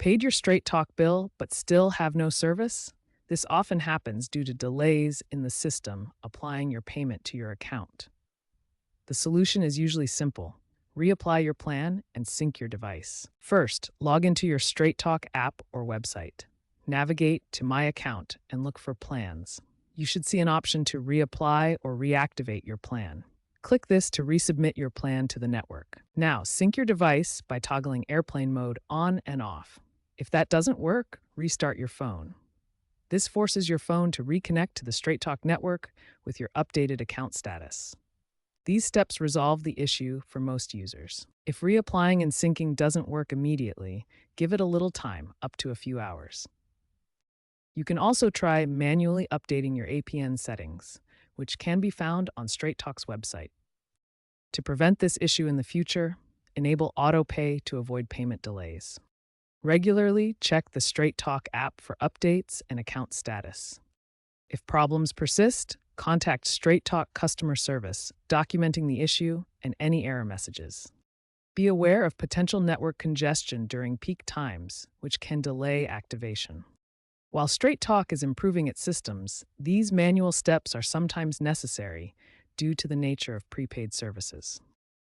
Paid your Straight Talk bill but still have no service? This often happens due to delays in the system applying your payment to your account. The solution is usually simple. Reapply your plan and sync your device. First, log into your Straight Talk app or website. Navigate to My Account and look for Plans. You should see an option to reapply or reactivate your plan. Click this to resubmit your plan to the network. Now, sync your device by toggling airplane mode on and off. If that doesn't work, restart your phone. This forces your phone to reconnect to the Straight Talk network with your updated account status. These steps resolve the issue for most users. If reapplying and syncing doesn't work immediately, give it a little time, up to a few hours. You can also try manually updating your APN settings, which can be found on Straight Talk's website. To prevent this issue in the future, enable auto pay to avoid payment delays. Regularly check the Straight Talk app for updates and account status. If problems persist, contact Straight Talk customer service, documenting the issue and any error messages. Be aware of potential network congestion during peak times, which can delay activation. While Straight Talk is improving its systems, these manual steps are sometimes necessary due to the nature of prepaid services.